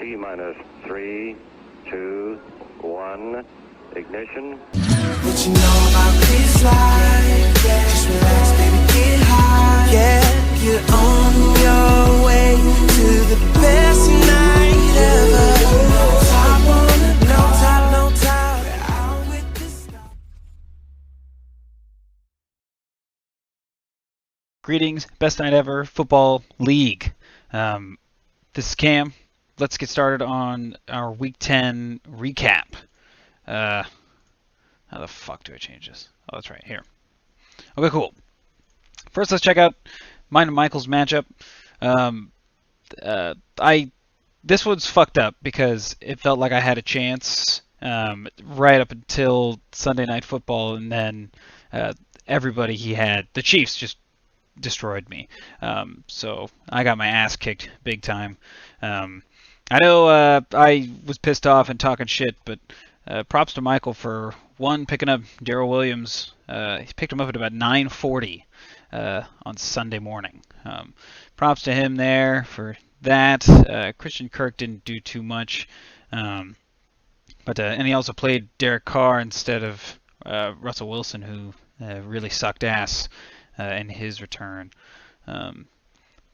T minus 3, 2, 1, ignition. What you know about this life? Yeah. Just relax, baby, get high. Yeah, you're on your way to the best night ever. No top on it, no top, no top. We're out with the stars. Greetings, best night ever football league. This is Cam. Let's get started on our Week 10 recap. How the fuck do I change this? Oh, that's right, here. Okay, cool. First, let's check out mine and Michael's matchup. This one's fucked up because it felt like I had a chance right up until Sunday Night Football, and then everybody he had, the Chiefs, just destroyed me. So I got my ass kicked big time. I know I was pissed off and talking shit, but props to Michael for one, picking up Darrell Williams. He picked him up at about 9:40 on Sunday morning. Props to him there for that. Christian Kirk didn't do too much, and he also played Derek Carr instead of Russell Wilson, who really sucked ass in his return.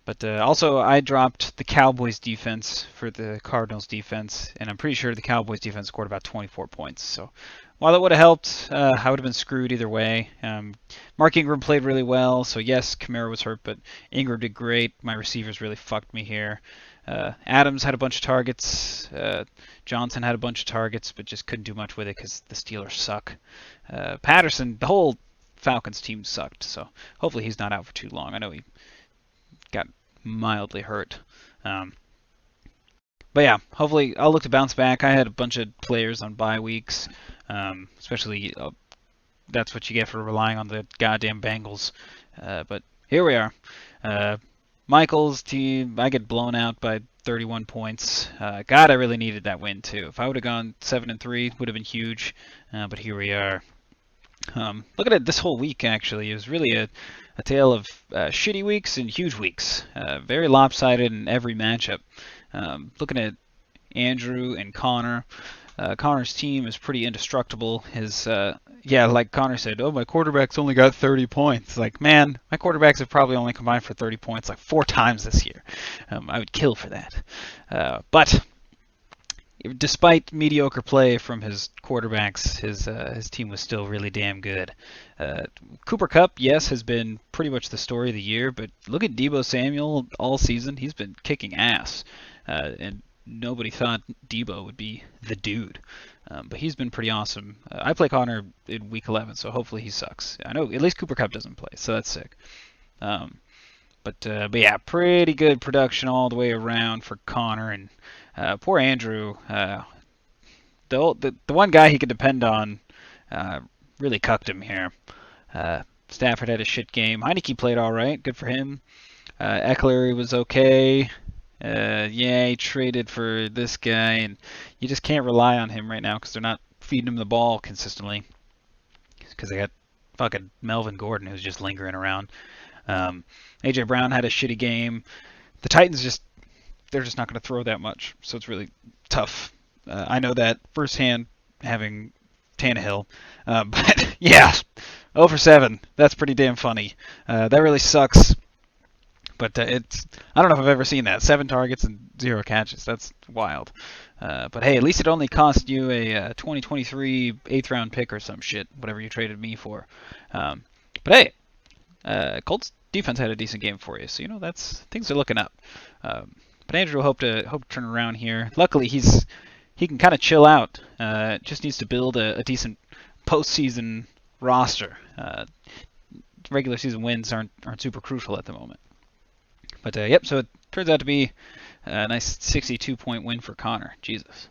But also, I dropped the Cowboys defense for the Cardinals defense, and I'm pretty sure the Cowboys defense scored about 24 points. So while that would have helped, I would have been screwed either way. Mark Ingram played really well, so yes, Kamara was hurt, but Ingram did great. My receivers really fucked me here. Adams had a bunch of targets. Johnson had a bunch of targets, but just couldn't do much with it because the Steelers suck. Patterson, the whole Falcons team sucked, so hopefully he's not out for too long. I know he got mildly hurt. But yeah, hopefully I'll look to bounce back. I had a bunch of players on bye weeks, especially that's what you get for relying on the goddamn Bengals. But here we are. Michael's team, I get blown out by 31 points. God, I really needed that win too. If I would have gone 7-3, would have been huge. But here we are. Looking at this whole week, actually, it was really a tale of shitty weeks and huge weeks. Very lopsided in every matchup. Looking at Andrew and Connor, Connor's team is pretty indestructible. Like Connor said, my quarterback's only got 30 points. Like, man, my quarterbacks have probably only combined for 30 points like 4 times this year. I would kill for that. But despite mediocre play from his quarterbacks, his team was still really damn good. Cooper Kupp, yes, has been pretty much the story of the year, but look at Deebo Samuel all season. He's been kicking ass, and nobody thought Deebo would be the dude. But he's been pretty awesome. I play Connor in Week 11, so hopefully he sucks. I know at least Cooper Kupp doesn't play, so that's sick. But yeah, pretty good production all the way around for Connor, and poor Andrew. The one guy he could depend on really cucked him here. Stafford had a shit game. Heineke played all right, good for him. Eckler was okay. He traded for this guy, and you just can't rely on him right now because they're not feeding him the ball consistently. Because they got fucking Melvin Gordon who's just lingering around. AJ Brown had a shitty game. The Titans they're just not going to throw that much, so it's really tough. I know that firsthand, having Tannehill. But yeah, 0 for 7. That's pretty damn funny. That really sucks. But I don't know if I've ever seen that. 7 targets and 0 catches. That's wild. But hey, at least it only cost you a 2023 8th round pick or some shit, whatever you traded me for. But hey, Colts defense had a decent game for you, so things are looking up. But Andrew hope to turn around here. Luckily, he can kind of chill out. Just needs to build a decent postseason roster. Regular season wins aren't super crucial at the moment. But yep, so it turns out to be a nice 62-point win for Connor. Jesus.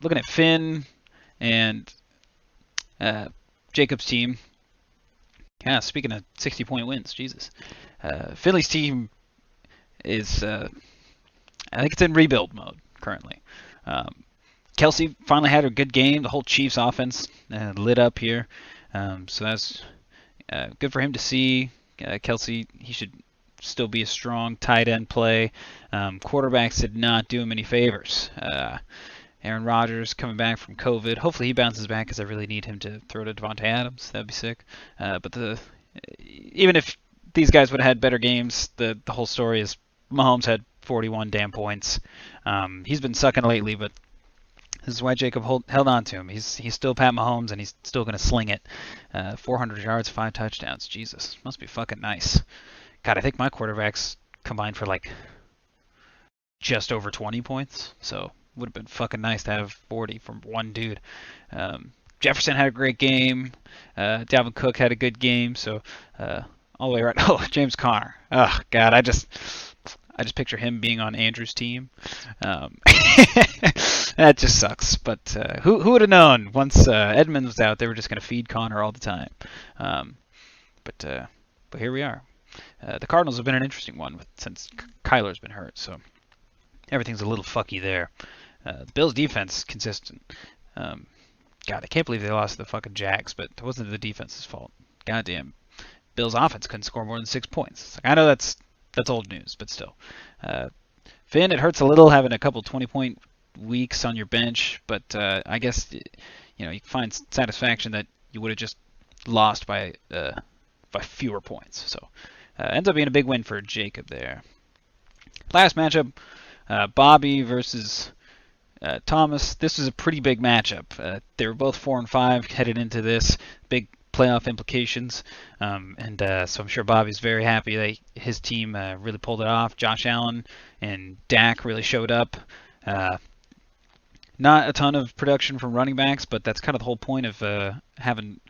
Looking at Finn and Jacob's team. Yeah, speaking of 60-point wins, Jesus. Finley's team is, I think it's in rebuild mode currently. Kelsey finally had a good game. The whole Chiefs offense lit up here. So that's good for him to see. Kelsey, he should still be a strong tight end play. Quarterbacks did not do him any favors. Aaron Rodgers coming back from COVID. Hopefully he bounces back because I really need him to throw to Devontae Adams. That'd be sick. But even if these guys would have had better games, the whole story is Mahomes had 41 damn points. He's been sucking lately, but this is why Jacob held on to him. He's still Pat Mahomes, and he's still going to sling it. 400 yards, 5 touchdowns. Jesus, must be fucking nice. God, I think my quarterbacks combined for like just over 20 points, so would have been fucking nice to have 40 from one dude. Jefferson had a great game. Dalvin Cook had a good game. So all the way right. Oh, James Conner. Oh God, I just picture him being on Andrew's team. That just sucks. But who would have known? Once Edmonds was out, they were just going to feed Conner all the time. But here we are. The Cardinals have been an interesting one since Kyler's been hurt. So everything's a little fucky there. Bills defense consistent. God, I can't believe they lost to the fucking Jags, but it wasn't the defense's fault. Goddamn, Bills offense couldn't score more than 6 points. It's like, I know that's old news, but still. Finn, it hurts a little having a couple 20-point weeks on your bench, but I guess you can find satisfaction that you would have just lost by fewer points. So ends up being a big win for Jacob there. Last matchup, Bobby versus Thomas. This was a pretty big matchup. They were both 4-5 headed into this. Big playoff implications. So I'm sure Bobby's very happy that his team really pulled it off. Josh Allen and Dak really showed up. Not a ton of production from running backs, but that's kind of the whole point of having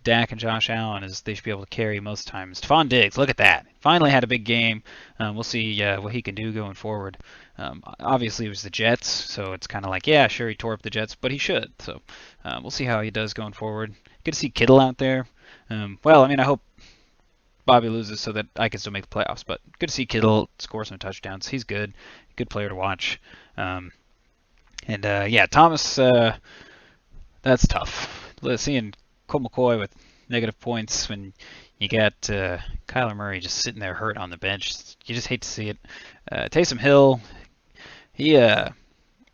Dak and Josh Allen, is they should be able to carry most times. Stephon Diggs, look at that. Finally had a big game. We'll see what he can do going forward. Obviously, it was the Jets, so it's kind of like, yeah, sure, he tore up the Jets, but he should. So we'll see how he does going forward. Good to see Kittle out there. I hope Bobby loses so that I can still make the playoffs, but good to see Kittle score some touchdowns. He's good. Good player to watch. Thomas, that's tough. Seeing Colt McCoy with negative points when you got Kyler Murray just sitting there hurt on the bench. You just hate to see it. Taysom Hill, he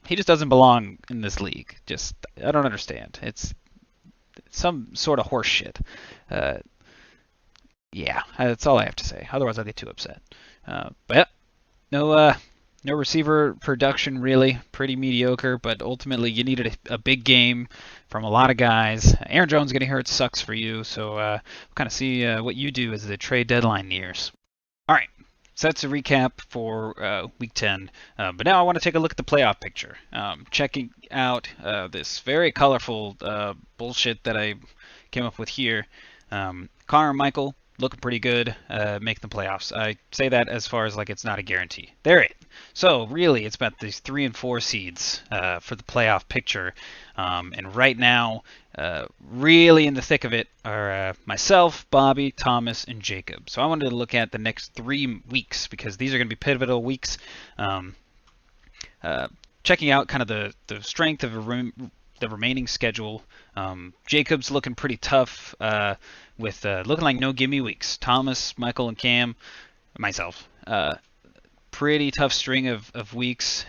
just doesn't belong in this league. I don't understand. It's some sort of horse shit. That's all I have to say. Otherwise, I'll get too upset. No receiver production really. Pretty mediocre, but ultimately you needed a big game from a lot of guys. Aaron Jones getting hurt sucks for you, so we'll kind of see what you do as the trade deadline nears. All right, so that's a recap for Week 10. But now I want to take a look at the playoff picture. Checking out this very colorful bullshit that I came up with here. Connor and Michael looking pretty good, making the playoffs. I say that as far as like it's not a guarantee. They're it. So really, it's about these 3 and 4 seeds for the playoff picture. And right now, really in the thick of it are myself, Bobby, Thomas, and Jacob. So I wanted to look at the next 3 weeks because these are going to be pivotal weeks. Checking out kind of the strength of the remaining schedule. Jacob's looking pretty tough with looking like no gimme weeks. Thomas, Michael, and Cam, myself. Pretty tough string of weeks.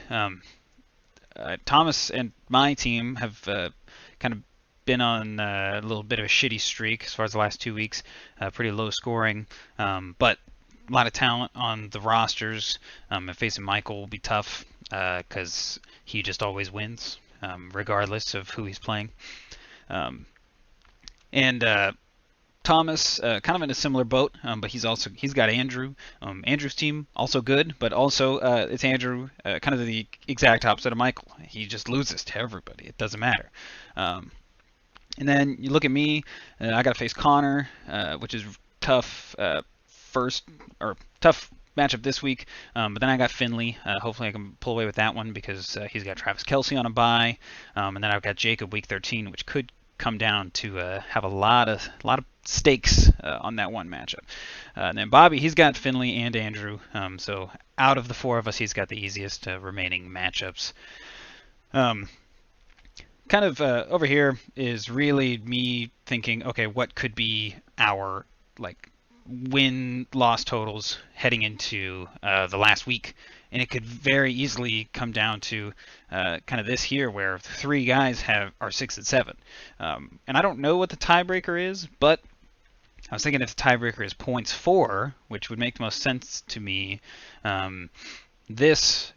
Thomas and my team have kind of been on a little bit of a shitty streak as far as the last 2 weeks. Pretty low scoring, but a lot of talent on the rosters. And facing Michael will be tough because he just always wins, regardless of who he's playing. Thomas, kind of in a similar boat, but he's got Andrew. Andrew's team also good, but also it's Andrew, kind of the exact opposite of Michael. He just loses to everybody. It doesn't matter. And then you look at me. I got to face Connor, which is tough. Tough matchup this week. But then I got Finley. Hopefully I can pull away with that one because he's got Travis Kelce on a bye. And then I've got Jacob week 13, which could come down to have a lot of stakes on that one matchup. And then Bobby, he's got Finley and Andrew. So out of the 4 of us, he's got the easiest remaining matchups. Over here is really me thinking, okay, what could be our win-loss totals heading into the last week, and it could very easily come down to kind of this here, where 3 guys are 6 and 7. And I don't know what the tiebreaker is, but I was thinking if the tiebreaker is points for, which would make the most sense to me, this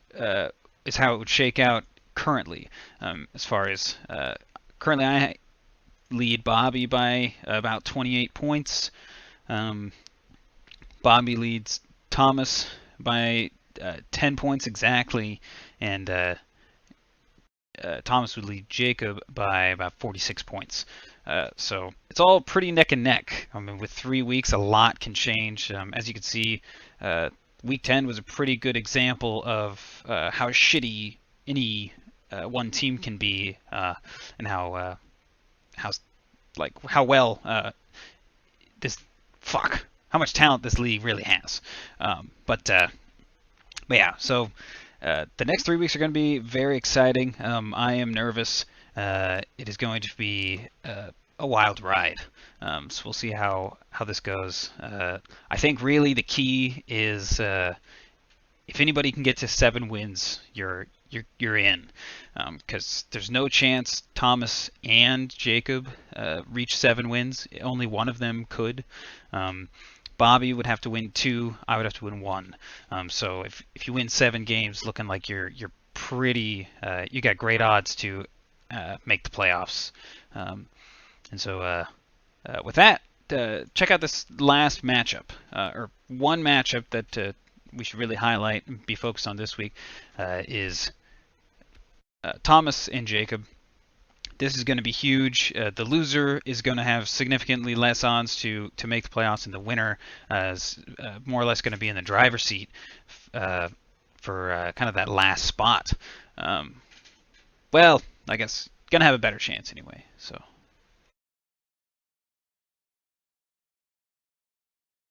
is how it would shake out currently. As far as currently, I lead Bobby by about 28 points. Bobby leads Thomas by 10 points exactly, and Thomas would lead Jacob by about 46 points. So it's all pretty neck and neck. I mean, with 3 weeks, a lot can change. As you can see, Week 10 was a pretty good example of how shitty any one team can be, and how well how much talent this league really has. But yeah, so the next 3 weeks are going to be very exciting. I am nervous. It is going to be a wild ride. So we'll see how this goes. I think really the key is if anybody can get to 7 wins, you're in, because there's no chance Thomas and Jacob reach 7 wins. Only one of them could. Bobby would have to win 2. I would have to win 1. So if you win 7 games, looking like you're pretty, you got great odds to make the playoffs. And so with that, check out this last matchup, or one matchup that we should really highlight and be focused on this week is Thomas and Jacob. This is going to be huge. The loser is going to have significantly less odds to make the playoffs, and the winner is more or less going to be in the driver's seat for kind of that last spot. Well, I guess going to have a better chance anyway. So.